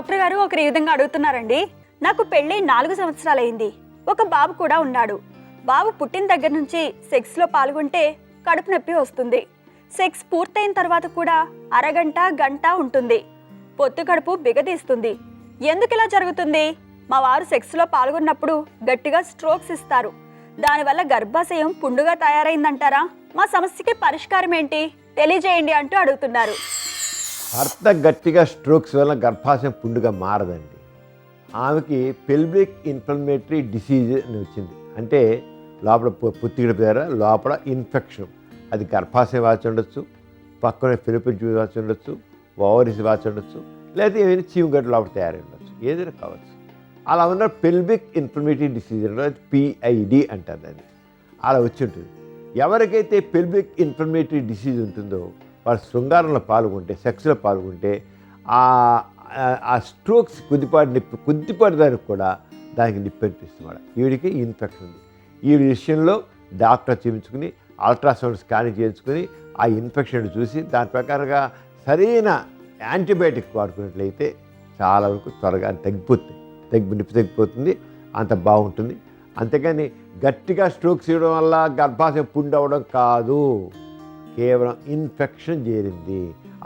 Doctor గారు ఒకరి విధంగా అడుగుతున్నారండి. నాకు పెళ్ళి 4 సంవత్సరాలైంది. ఒక బాబు కూడా ఉన్నాడు. బాబు పుట్టిన దగ్గర నుంచి సెక్స్లో పాల్గొంటే కడుపు నొప్పి వస్తుంది. సెక్స్ పూర్తయిన తర్వాత కూడా అరగంట గంట ఉంటుంది. పొత్తు కడుపు బిగదీస్తుంది. ఎందుకు ఇలా జరుగుతుంది? మా వారు సెక్స్లో పాల్గొన్నప్పుడు గట్టిగా స్ట్రోక్స్ ఇస్తారు. దానివల్ల గర్భాశయం పుండుగా తయారైందంటారా? మా సమస్యకి పరిష్కారం ఏంటి తెలియజేయండి అంటూ అడుగుతున్నారు. భర్త గట్టిగా స్ట్రోక్స్ వల్ల గర్భాశయం పుండుగా మారదండి. ఆమెకి పెల్విక్ ఇన్ఫ్లమేటరీ డిసీజ్ అని వచ్చింది. అంటే లోపల పుత్తిగడ ద్వారా లోపల ఇన్ఫెక్షన్. అది గర్భాశయం వాచి ఉండొచ్చు, పక్కన ఫిలిపిన్ ట్యూబ్ వాచి ఉండొచ్చు, ఓవరీస్ వాచి ఉండొచ్చు, లేదా ఏమైనా చీమగడ్డ లోపల తయారై ఉండొచ్చు, ఏదైనా కావచ్చు. అలా ఉన్న పెల్విక్ ఇన్ఫ్లమేటరీ డిసీజ్ అంటే పిఐడి అంటారు దాన్ని. అలా వచ్చి ఉంటుంది. ఎవరికైతే పెల్విక్ ఇన్ఫ్లమేటరీ డిసీజ్ ఉంటుందో వాళ్ళు శృంగారంలో పాల్గొంటే, సెక్స్లో పాల్గొంటే ఆ స్ట్రోక్స్ కొద్దిపాటి దానికి కూడా దానికి నిప్పి అనిపిస్తుంది. వీడికి ఇన్ఫెక్షన్ ఉంది. ఈ విషయంలో డాక్టర్ చూపించుకుని అల్ట్రాసౌండ్ స్కానింగ్ చేయించుకుని ఆ ఇన్ఫెక్షన్ చూసి దాని ప్రకారంగా సరైన యాంటీబయాటిక్ వాడుకున్నట్లయితే చాలా వరకు త్వరగా నిప్పి తగ్గిపోతుంది. అంత బాగుంటుంది. అంతేకాని గట్టిగా స్ట్రోక్స్ చేయడం వల్ల గర్భాశయం పుండు అవ్వడం కాదు, కేవలం ఇన్ఫెక్షన్ చేరింది.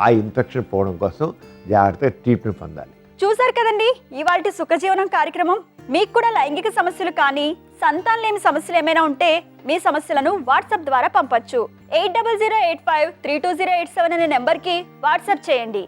ఆ ఇన్ఫెక్షన్ పోవడం కోసం జాగ్రత్తగా ట్రీట్మెంట్ పొందాలి. చూసారు కదండి ఇవాల్టి సుఖజీవనం కార్యక్రమం. మీకు కూడా లైంగిక సమస్యలు కానీ సంతానలేమి సమస్యలు ఏమైనా ఉంటే మీ సమస్యలను వాట్సాప్ ద్వారా పంపొచ్చు. 8008532087 అనే నెంబర్కి వాట్సాప్ చేయండి.